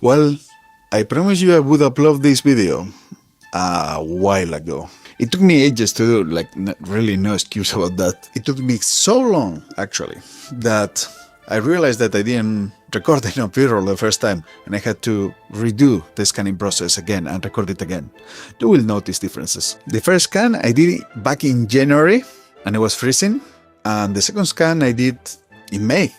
Well, I promise you I would upload this video a while ago. It took me ages to do, like, really no excuse about that. It took me so long, actually, that I realized that I didn't record enough B-roll the first time, and I had to redo the scanning process again and record it again. You will notice differences. The first scan I did it back in January, and it was freezing, and the second scan I did in May,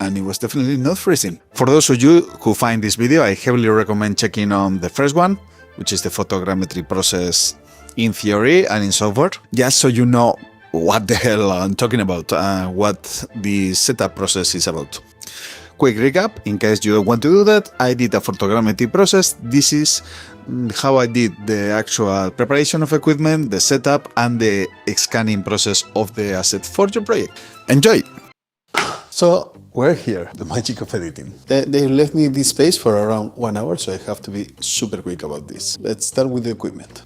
and it was definitely not freezing. For those of you who find this video, I heavily recommend checking on the first one, which is the photogrammetry process in theory and in software, just so you know what the hell I'm talking about, what the setup process is about. Quick recap, in case you don't want to do that, I did a photogrammetry process. This is how I did the actual preparation of equipment, the setup, and the scanning process of the asset for your project. Enjoy! So we're here, the magic of editing. They left me this space for around 1 hour, so I have to be super quick about this. Let's start with the equipment.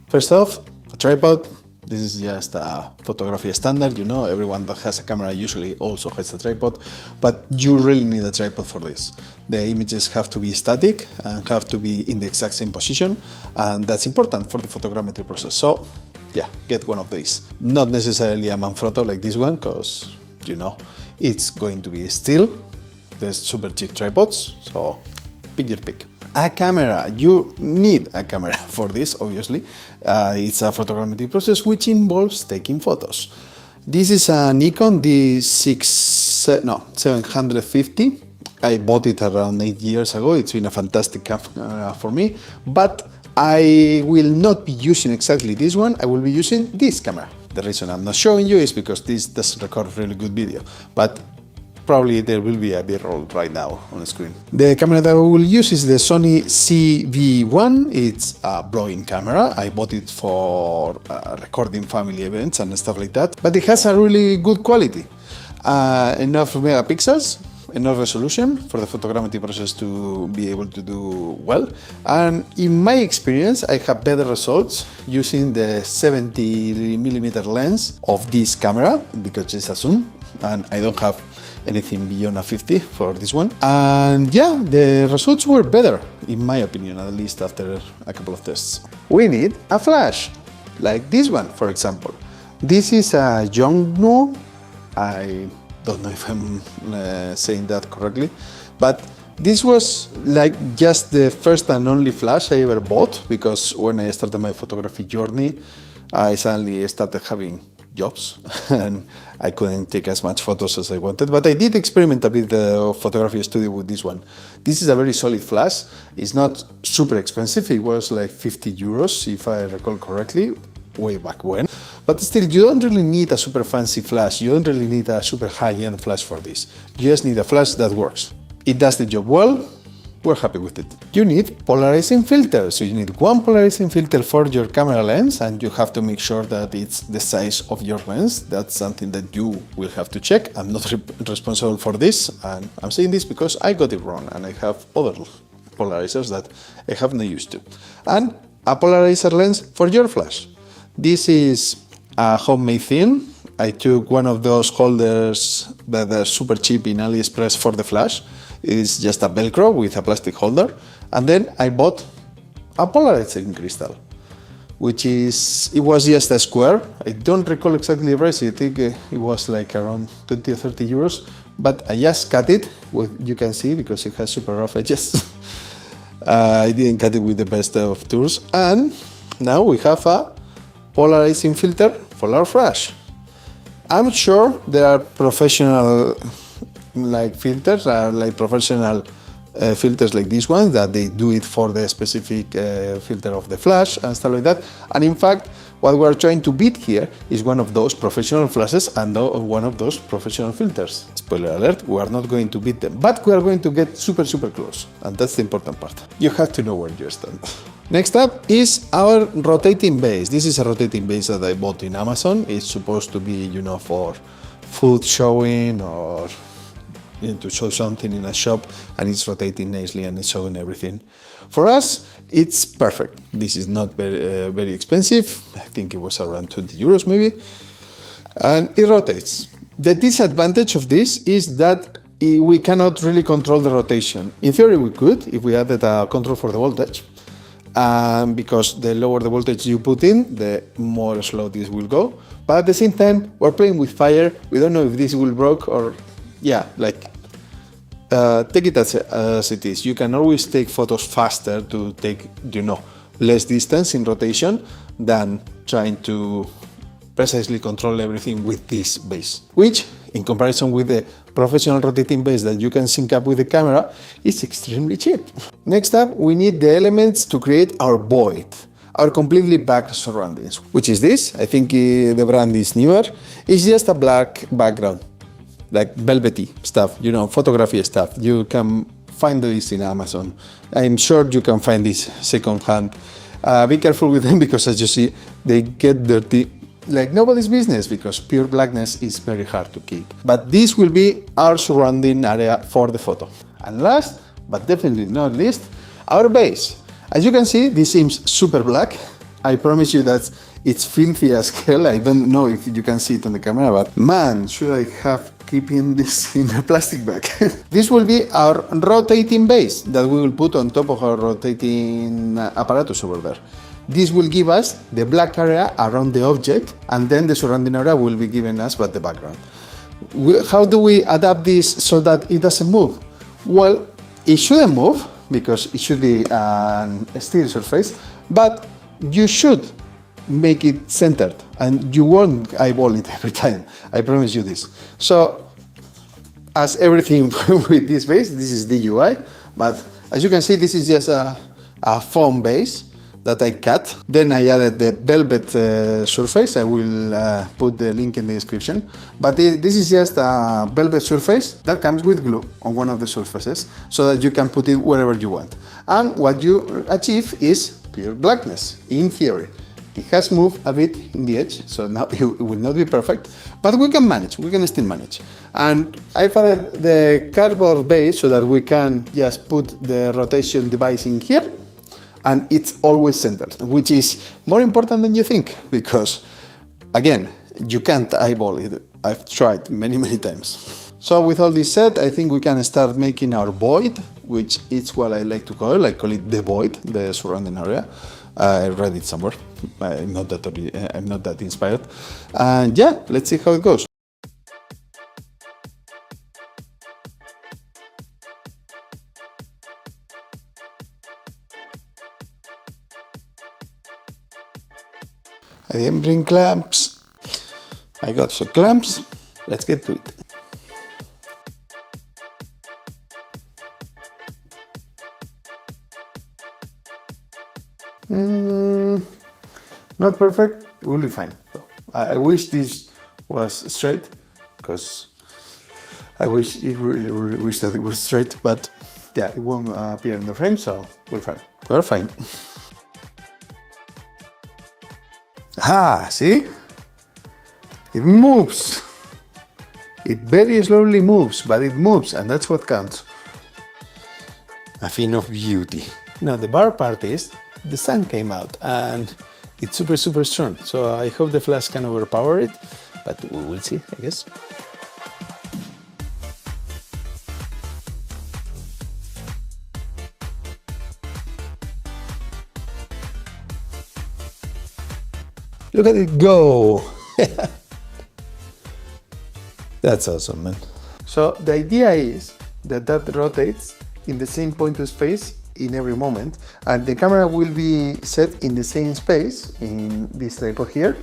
First off, a tripod. This is just a photography standard, you know, everyone that has a camera usually also has a tripod, but you really need a tripod for this. The images have to be static and have to be in the exact same position, and that's important for the photogrammetry process. So yeah, get one of these. Not necessarily a Manfrotto like this one, because, you know, it's going to be still. There's super cheap tripods, so pick your pick. A camera, you need a camera for this, obviously. It's a photogrammetry process which involves taking photos. This is a Nikon D750. I bought it around 8 years ago. It's been a fantastic camera for me, but I will not be using exactly this one. I will be using this camera. The reason I'm not showing you is because this doesn't record really good video, but probably there will be a B-roll right now on the screen. The camera that I will use is the Sony CV1. It's a blowing camera. I bought it for recording family events and stuff like that, but it has a really good quality. Enough megapixels, enough resolution for the photogrammetry process to be able to do well. And in my experience, I have better results using the 70mm lens of this camera because it's a zoom, and I don't have anything beyond a 50 for this one. And yeah, the results were better, in my opinion, at least after a couple of tests. We need a flash, like this one, for example. This is a Gumroad. I don't know if I'm saying that correctly, but this was like just the first and only flash I ever bought, because when I started my photography journey, I suddenly started having jobs and I couldn't take as much photos as I wanted, but I did experiment a bit of photography studio with this one. This is a very solid flash. It's not super expensive. It was like 50 euros if I recall correctly, way back when. But still, you don't really need a super fancy flash. You don't really need a super high-end flash for this. You just need a flash that works. It does the job well. We're happy with it. You need polarizing filters. So you need one polarizing filter for your camera lens, and you have to make sure that it's the size of your lens. That's something that you will have to check. I'm not responsible for this, and I'm saying this because I got it wrong, and I have other polarizers that I have not used to. And a polarizer lens for your flash. This is a homemade thing. I took one of those holders that are super cheap in AliExpress for the flash. It's just a Velcro with a plastic holder. And then I bought a polarizing crystal, which is, it was just a square. I don't recall exactly the price. I think it was like around 20 or 30 euros, but I just cut it, you can see, because it has super rough edges. I didn't cut it with the best of tools. And now we have a polarizing filter for our flash. I'm sure there are professional filters, like professional filters like this one, that they do it for the specific filter of the flash and stuff like that. And in fact, what we're trying to beat here is one of those professional flashes and one of those professional filters. Spoiler alert, we are not going to beat them, but we are going to get super close. And that's the important part. You have to know where you stand. Next up is our rotating base. This is a rotating base that I bought in Amazon. It's supposed to be, you know, for food showing or to show something in a shop, and it's rotating nicely and it's showing everything. For us, it's perfect. This is not very expensive. I think it was around 20 euros maybe. And it rotates. The disadvantage of this is that we cannot really control the rotation. In theory, we could if we added a control for the voltage, because the lower the voltage you put in, the more slow this will go. But at the same time, we're playing with fire. We don't know if this will break or, yeah, like, take it as it is. You can always take photos faster to take, less distance in rotation than trying to precisely control everything with this base, which, in comparison with the professional rotating base that you can sync up with the camera, is extremely cheap. Next up, we need the elements to create our void, our completely black surroundings, which is this. I think the brand is newer. It's just a black background, like velvety stuff, photography stuff. You can find this in Amazon. I'm sure you can find this secondhand. Be careful with them because, as you see, they get dirty like nobody's business, because pure blackness is very hard to keep. But this will be our surrounding area for the photo. And last, but definitely not least, our base. As you can see, this seems super black. I promise you that it's filthy as hell. I don't know if you can see it on the camera, but man, should I have keeping this in a plastic bag. This will be our rotating base that we will put on top of our rotating apparatus over there. This will give us the black area around the object, and then the surrounding area will be given us by the background. How do we adapt this so that it doesn't move? Well, it shouldn't move because it should be a steel surface, but you should make it centered and you won't eyeball it every time. I promise you this. So, as everything with this base, this is the UI, but as you can see, this is just a foam base that I cut. Then I added the velvet surface. I will put the link in the description. But this is just a velvet surface that comes with glue on one of the surfaces so that you can put it wherever you want. And what you achieve is pure blackness, in theory. It has moved a bit in the edge, so now it will not be perfect, but we can manage, we can still manage. And I've added the cardboard base so that we can just put the rotation device in here, and it's always centered, which is more important than you think, because again, you can't eyeball it. I've tried many times. So with all this said, I think we can start making our void, which is what I like to call it. I call it the void, the surrounding area. I read it somewhere. I'm not that inspired. And yeah, let's see how it goes. I didn't bring clamps. I got some clamps. Let's get to it. Not perfect, it will be fine. So, I wish this was straight, because I really wish that it was straight, but yeah, it won't appear in the frame, so we're fine. We're fine. Ah, see? It moves. It very slowly moves, but it moves, and that's what counts. A thing of beauty. Now, the bar part is, the sun came out, and it's super strong, so I hope the flash can overpower it, but we will see, I guess. Look at it go! That's awesome, man. So the idea is that rotates in the same point of space in every moment, and the camera will be set in the same space, in this tripod here.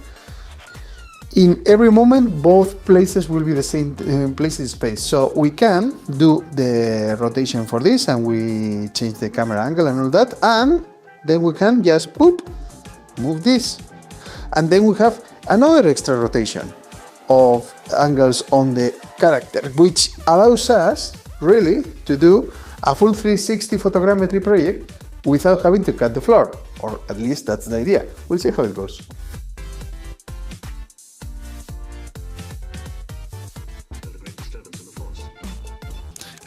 In every moment, both places will be the same place in space. So we can do the rotation for this, and we change the camera angle and all that, and then we can just move this. And then we have another extra rotation of angles on the character, which allows us really to do a full 360 photogrammetry project without having to cut the floor, or at least that's the idea. We'll see how it goes.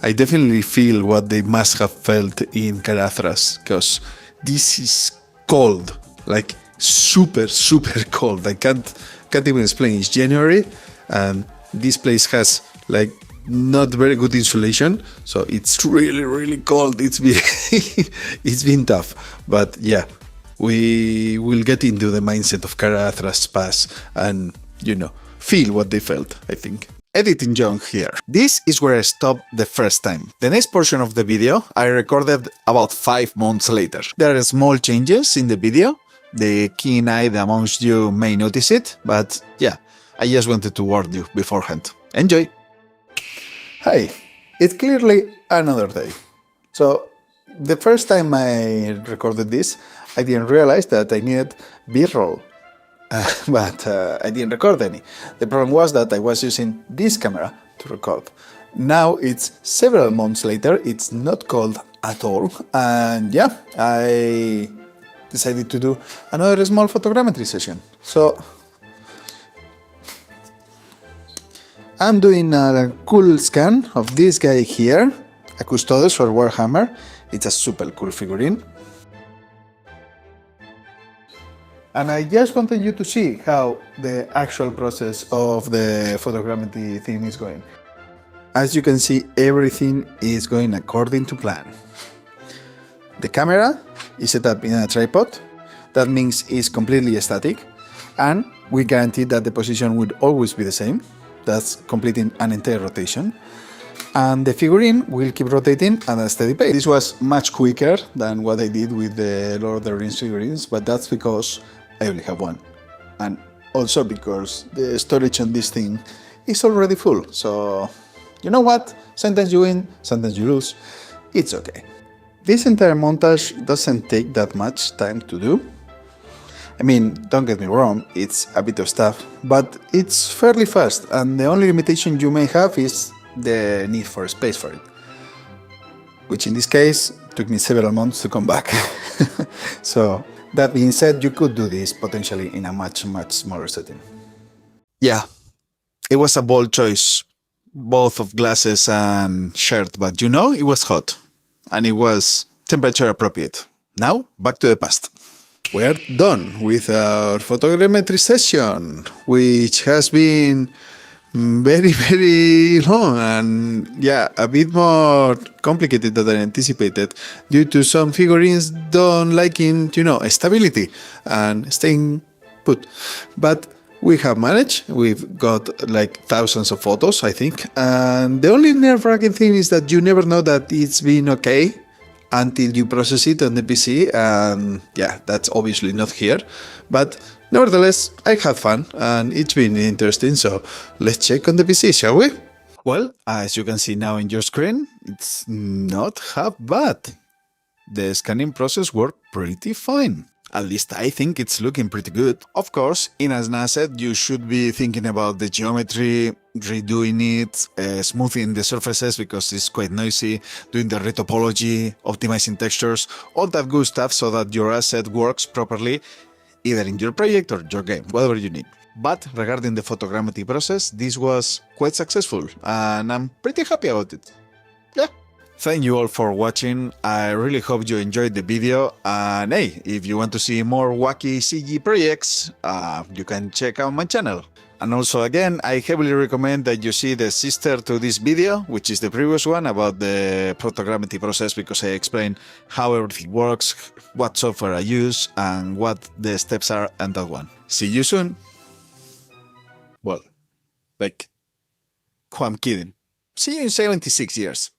I definitely feel what they must have felt in Carathras, because this is cold, like super cold. I can't even explain. It's January, and this place has like not very good insulation, so it's really cold. It's been it's been tough, but yeah, we will get into the mindset of Carathras Pass and, you know, feel what they felt, I think. Editing junk here. This is where I stopped the first time. The next portion of the video I recorded about 5 months later. There are small changes in the video. The keen-eyed amongst you may notice it, but yeah, I just wanted to warn you beforehand. Enjoy! Hi, it's clearly another day. So, the first time I recorded this, I didn't realize that I needed B-roll. But I didn't record any. The problem was that I was using this camera to record. Now it's several months later, it's not cold at all, and yeah, I decided to do another small photogrammetry session. So I'm doing a cool scan of this guy here, a Custodes for Warhammer. It's a super cool figurine. And I just wanted you to see how the actual process of the photogrammetry thing is going. As you can see, everything is going according to plan. The camera is set up in a tripod. That means it's completely static, and we guarantee that the position would always be the same. That's completing an entire rotation. And the figurine will keep rotating at a steady pace. This was much quicker than what I did with the Lord of the Rings figurines, but that's because I only have one. And also because the storage on this thing is already full. So, you know what? Sometimes you win, sometimes you lose. It's okay. This entire montage doesn't take that much time to do. I mean, don't get me wrong, it's a bit of stuff, but it's fairly fast, and the only limitation you may have is the need for space for it. Which in this case took me several months to come back. So, that being said, you could do this potentially in a much smaller setting. Yeah, it was a bold choice, both of glasses and shirt, but you know, it was hot, and it was temperature appropriate. Now, back to the past. We're done with our photogrammetry session, which has been very long and yeah, a bit more complicated than I anticipated due to some figurines don't liking, you know, stability and staying put. But we have managed. We've got like thousands of photos, I think, and the only nerve-wracking thing is that you never know that it's been okay until you process it on the PC, and yeah, that's obviously not here, but nevertheless, I had fun and it's been interesting, so let's check on the PC, shall we? Well, as you can see now in your screen, it's not half bad. The scanning process worked pretty fine. At least I think it's looking pretty good. Of course, in an asset, you should be thinking about the geometry, redoing it, smoothing the surfaces because it's quite noisy, doing the retopology, optimizing textures, all that good stuff so that your asset works properly, either in your project or your game, whatever you need. But regarding the photogrammetry process, this was quite successful, and I'm pretty happy about it. Yeah. Thank you all for watching. I really hope you enjoyed the video, and hey, if you want to see more wacky CG projects, you can check out my channel. And also again, I heavily recommend that you see the sister to this video, which is the previous one about the photogrammetry process, because I explain how everything works, what software I use, and what the steps are and that one. See you soon. Well, like, who I'm kidding. See you in 76 years.